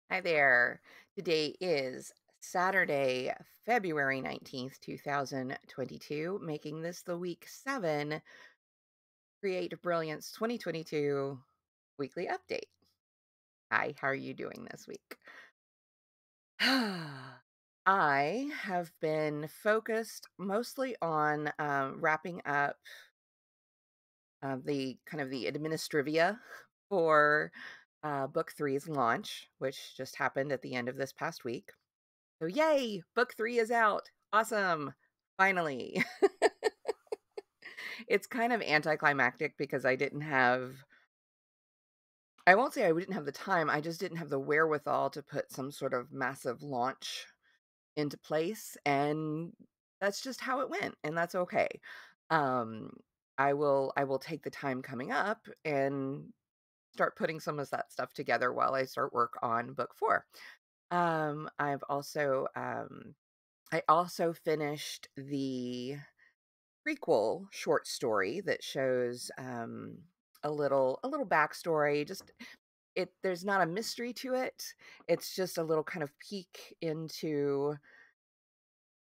Hi there. Today is Saturday, February 19th, 2022, making this the week 7 Create Brilliance 2022 weekly update. Hi, how are you doing this week? I have been focused mostly on wrapping up the kind of the administrivia for book three's launch, which just happened at the end of this past week. So yay, book 3 is out. Awesome. Finally. It's kind of anticlimactic because I won't say I didn't have the time, I just didn't have the wherewithal to put some sort of massive launch into place, and that's just how it went, and that's okay. Um, I will take the time coming up and start putting some of that stuff together while I start work on book 4. I've also, I also finished the prequel short story that shows a little backstory. Just there's not a mystery to it. It's just a little kind of peek into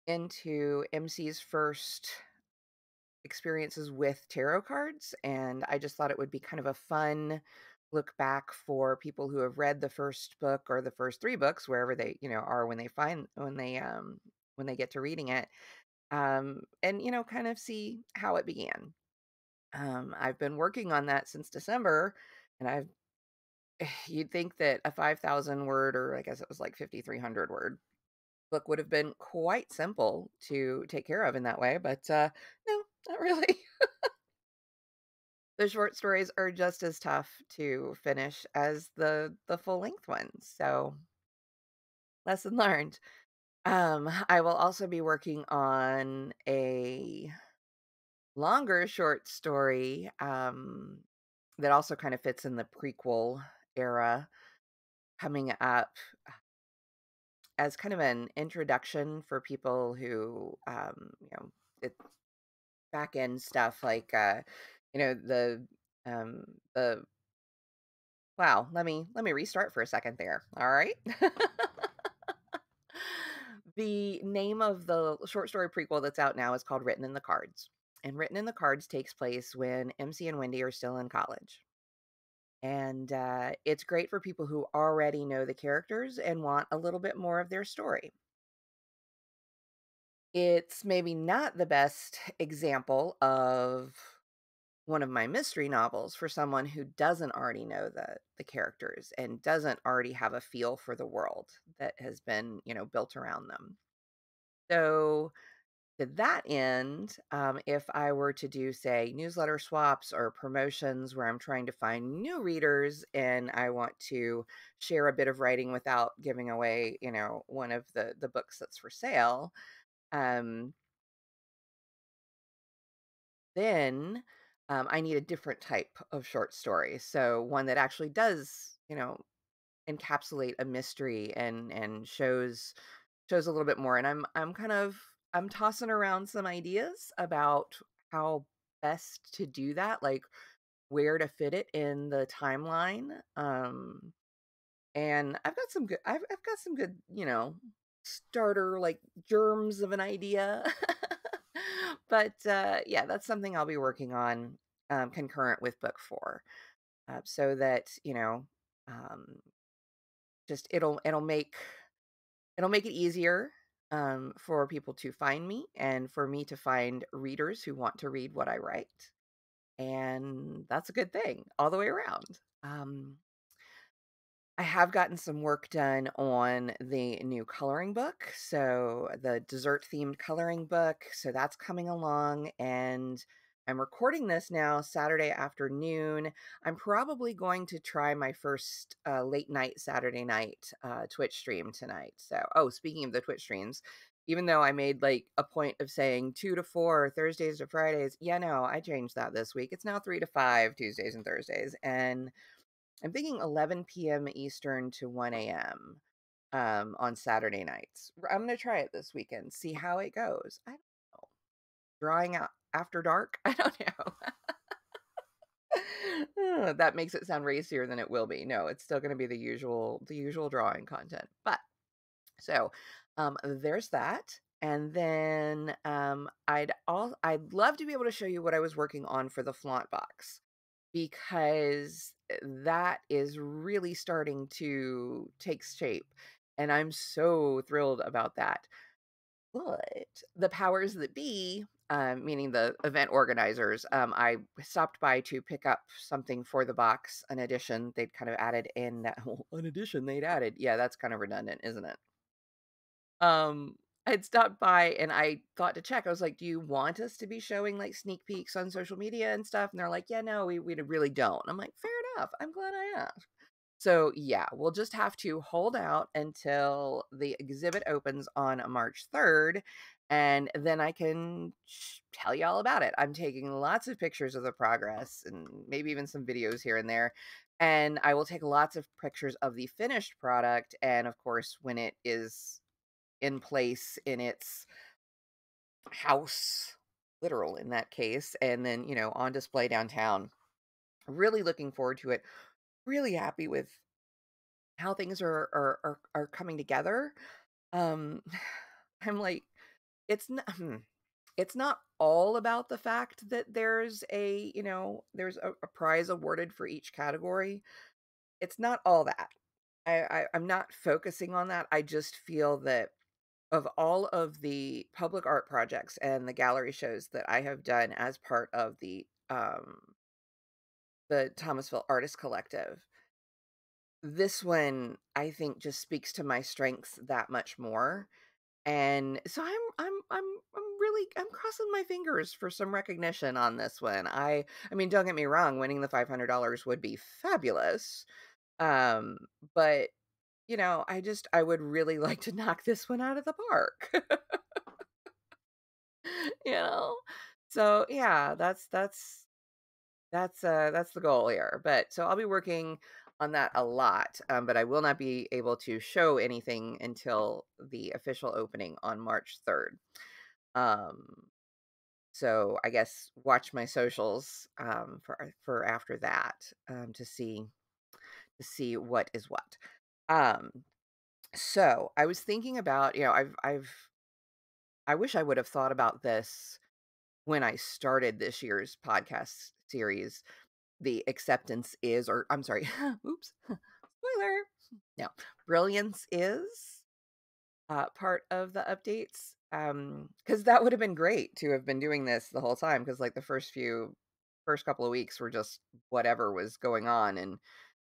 MC's first experiences with tarot cards, and I just thought it would be kind of a fun look back for people who have read the first book or the first 3 books, wherever they, are when they get to reading it, and kind of see how it began. I've been working on that since December, and I've you'd think that a 5,000 word, or I guess it was like 5,300 word book, would have been quite simple to take care of in that way, but no, not really. The short stories are just as tough to finish as the full length ones. So lesson learned. I will also be working on a longer short story that also kind of fits in the prequel era, coming up as kind of an introduction for people who, it back end stuff like, you know, the, um, the, wow, let me restart for a second there. All right. The name of the short story prequel that's out now is called Written in the Cards. And Written in the Cards takes place when MC and Wendy are still in college. And it's great for people who already know the characters and want a little bit more of their story. It's maybe not the best example of one of my mystery novels for someone who doesn't already know the characters and doesn't already have a feel for the world that has been, built around them. So to that end, if I were to do, say, newsletter swaps or promotions where I'm trying to find new readers and I want to share a bit of writing without giving away, one of the books that's for sale, um, then I need a different type of short story. So one that actually does, encapsulate a mystery and shows a little bit more. And I'm tossing around some ideas about how best to do that, like where to fit it in the timeline. And I've got some good, starter like germs of an idea. But yeah, that's something I'll be working on concurrent with book 4, so that um, just it'll make it easier for people to find me and for me to find readers who want to read what I write, and that's a good thing all the way around. I have gotten some work done on the new coloring book, so the dessert themed coloring book. So that's coming along, and I'm recording this now Saturday afternoon. I'm probably going to try my first late night Saturday night Twitch stream tonight. So, oh, speaking of the Twitch streams, even though I made like a point of saying 2 to 4 Thursdays to Fridays, yeah, no, I changed that this week. It's now 3 to 5 Tuesdays and Thursdays, and I'm thinking 11 p.m. Eastern to 1 a.m. On Saturday nights. I'm gonna try it this weekend, see how it goes. I don't know. Drawing out after dark? I don't know. That makes it sound racier than it will be. No, it's still gonna be the usual drawing content. But so, there's that. And then I'd love to be able to show you what I was working on for the flaunt box because that is really starting to take shape. And I'm so thrilled about that. But the powers that be, meaning the event organizers, I stopped by to pick up something for the box, an addition they'd kind of added in that whole an addition they'd added. Yeah, that's kind of redundant, isn't it? Um, I'd stopped by and I thought to check. I was like, "Do you want us to be showing like sneak peeks on social media and stuff?" And they're like, "Yeah, no, we really don't." I'm like, "Fair enough. I'm glad I asked." So, yeah, we'll just have to hold out until the exhibit opens on March 3rd, and then I can tell you all about it. I'm taking lots of pictures of the progress and maybe even some videos here and there. And I will take lots of pictures of the finished product. And of course, when it is in place in its house, literal in that case, and then, on display downtown. Really looking forward to it. Really happy with how things are coming together. Um, I'm like, it's not all about the fact that there's a prize awarded for each category. It's not all that. I'm not focusing on that. I just feel that of all of the public art projects and the gallery shows that I have done as part of the Thomasville Artist Collective, this one I think just speaks to my strengths that much more. And so I'm crossing my fingers for some recognition on this one. I mean, don't get me wrong, winning the $500 would be fabulous. Um, but I would really like to knock this one out of the park. you know? So yeah, that's the goal here. But so I'll be working on that a lot. But I will not be able to show anything until the official opening on March 3rd. Um, so I guess watch my socials for after that to see what is what. Um, so I was thinking about, I wish I would have thought about this when I started this year's podcast series. The acceptance is, or I'm sorry, oops, spoiler. No, brilliance is part of the updates. Because that would have been great to have been doing this the whole time. Because like the first couple of weeks were just whatever was going on, and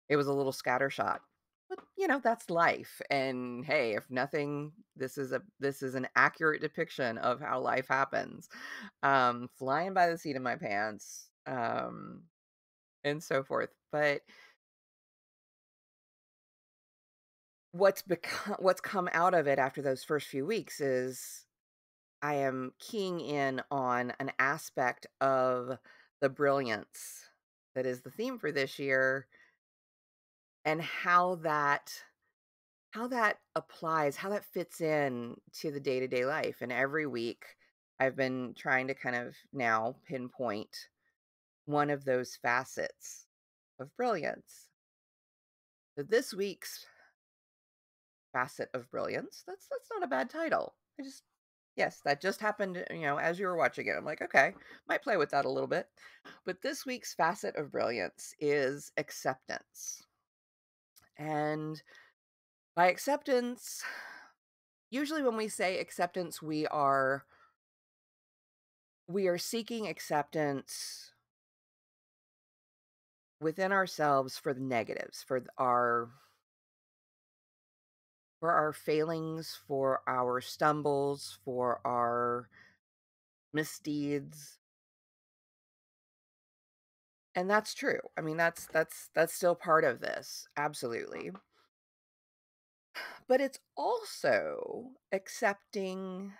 it was a little scattershot. But that's life. And hey, if nothing, this is an accurate depiction of how life happens. Flying by the seat of my pants. And so forth. But what's come out of it after those first few weeks is I am keying in on an aspect of the brilliance that is the theme for this year and how that applies, how that fits in to the day-to-day life. And every week I've been trying to kind of now pinpoint one of those facets of brilliance. So this week's facet of brilliance, that's not a bad title. Yes, that just happened, as you were watching it. I'm like, okay, might play with that a little bit. But this week's facet of brilliance is acceptance. And by acceptance, usually when we say acceptance, we are seeking acceptance within ourselves for the negatives, for our failings, for our stumbles, for our misdeeds. And that's true. I mean, that's still part of this. Absolutely. But it's also accepting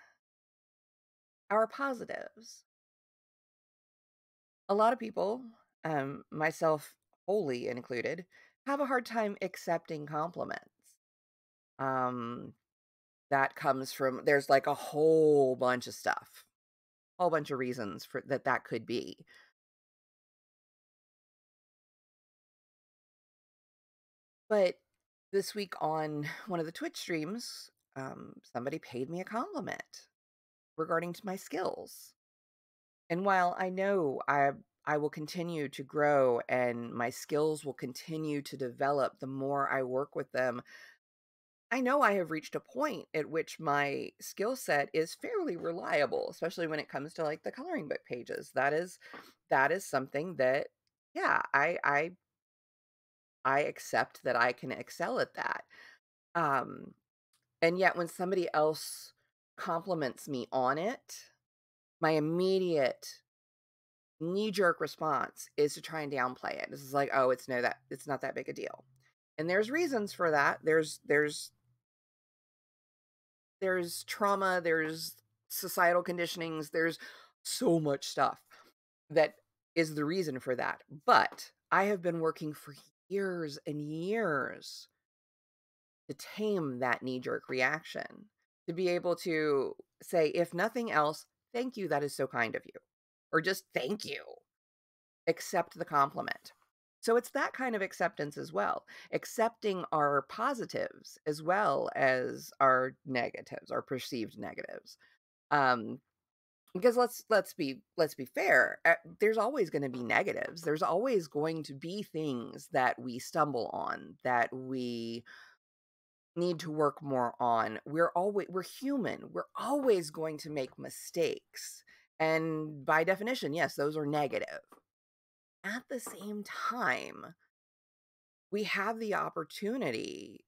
our positives. A lot of people, myself wholly included, have a hard time accepting compliments. Um, that comes from there's like a whole bunch of stuff, whole bunch of reasons for that could be. But this week on one of the Twitch streams, somebody paid me a compliment regarding to my skills. And while I know I will continue to grow and my skills will continue to develop the more I work with them, I know I have reached a point at which my skill set is fairly reliable, especially when it comes to like the coloring book pages. That is something that, yeah, I accept that I can excel at that. Um, and yet when somebody else compliments me on it, my immediate knee-jerk response is to try and downplay it. This is like, oh, it's not that big a deal. And there's reasons for that. There's trauma, there's societal conditionings, there's so much stuff that is the reason for that. But I have been working for years and years to tame that knee-jerk reaction, to be able to say, if nothing else, thank you, that is so kind of you. Or just thank you. Accept the compliment. So it's that kind of acceptance as well, accepting our positives as well as our negatives, our perceived negatives. Um, because let's be fair, there's always going to be negatives. There's always going to be things that we stumble on, that we need to work more on. We're human. We're always going to make mistakes. And by definition, yes, those are negative. At the same time, we have the opportunity,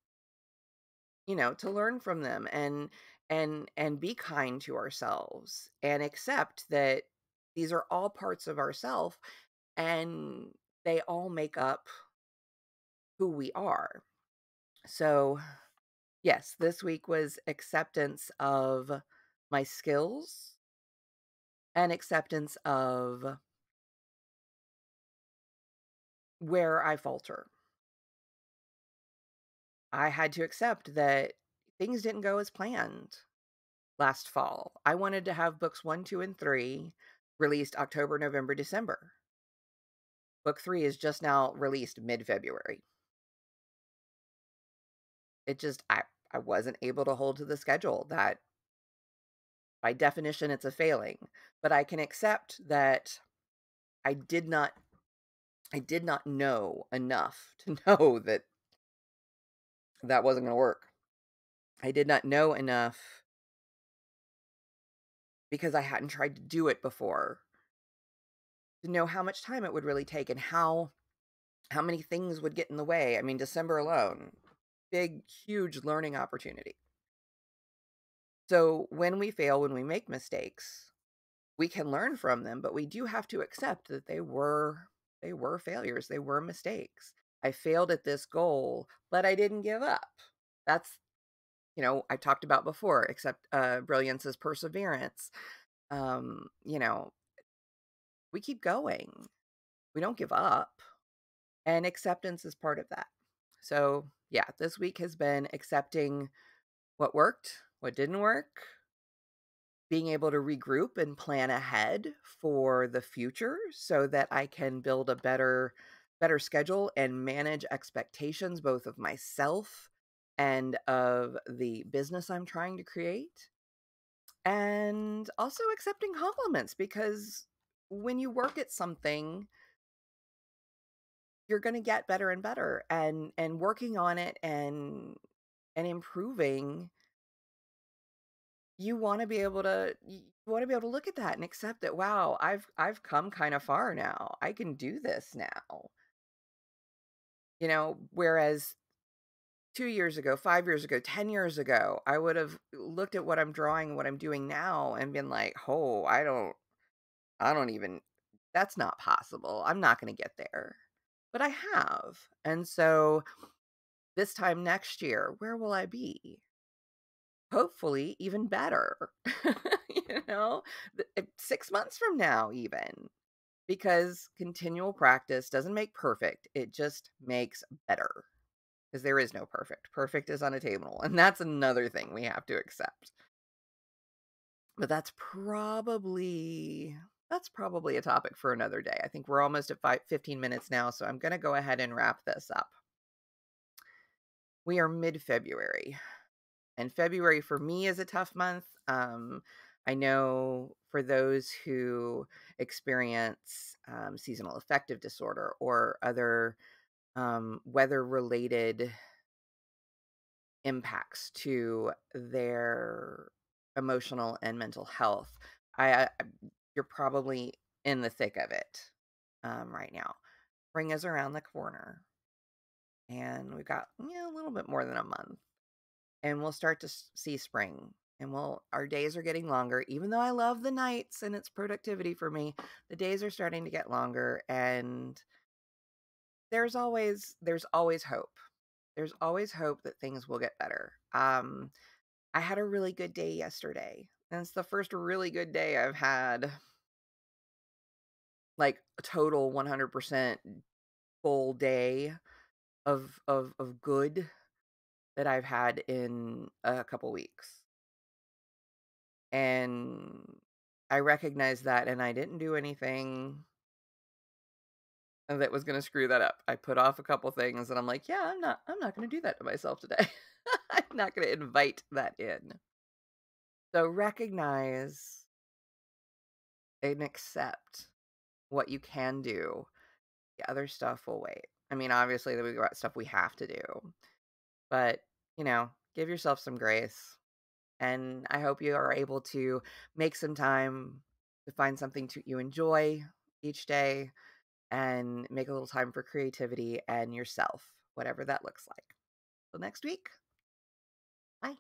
to learn from them and be kind to ourselves and accept that these are all parts of ourself and they all make up who we are. So, yes, this week was acceptance of my skills and acceptance of where I falter. I had to accept that things didn't go as planned last fall. I wanted to have books 1, 2, and 3 released October, November, December. Book 3 is just now released mid-February. It just I wasn't able to hold to the schedule. That by definition it's a failing, but I can accept that I did not know enough to know that that wasn't going to work. I did not know enough because I hadn't tried to do it before to know how much time it would really take and how many things would get in the way. I mean, December alone, big, huge learning opportunity. So when we fail, when we make mistakes, we can learn from them, but we do have to accept that they were failures. They were mistakes. I failed at this goal, but I didn't give up. That's, I talked about before, except Brilliance is perseverance. Um, you know, we keep going. We don't give up. And acceptance is part of that. So, yeah, this week has been accepting what worked, what didn't work, being able to regroup and plan ahead for the future so that I can build a better schedule and manage expectations both of myself and of the business I'm trying to create. And also accepting compliments, because when you work at something, you're going to get better and better, and working on it and improving. You want to be able to look at that and accept that, wow, I've come kind of far now. I can do this now. Whereas 2 years ago, 5 years ago, 10 years ago, I would have looked at what I'm drawing and what I'm doing now and been like, "Oh, I don't even that's not possible. I'm not going to get there." But I have. And so this time next year, where will I be? Hopefully even better. 6 months from now even, because continual practice doesn't make perfect. It just makes better, because there is no perfect. Perfect is unattainable, and that's another thing we have to accept. But that's probably a topic for another day. I think we're almost at 15 minutes now, so I'm going to go ahead and wrap this up. We are mid-February, and February for me is a tough month. I know for those who experience seasonal affective disorder or other weather-related impacts to their emotional and mental health, I you're probably in the thick of it right now. Spring is around the corner, and we've got a little bit more than a month, and we'll start to see spring. And our days are getting longer, even though I love the nights and it's productivity for me. The days are starting to get longer, and there's always hope. There's always hope that things will get better. I had a really good day yesterday, and it's the first really good day I've had, like, a total 100% full day of good that I've had in a couple weeks. And I recognize that, and I didn't do anything that was gonna screw that up. I put off a couple things, and I'm like, "Yeah, I'm not gonna do that to myself today." I'm not gonna invite that in. So recognize and accept what you can do. The other stuff will wait. I mean, obviously, we've got stuff we have to do, but, give yourself some grace. And I hope you are able to make some time to find something you enjoy each day and make a little time for creativity and yourself, whatever that looks like. Till next week. Bye.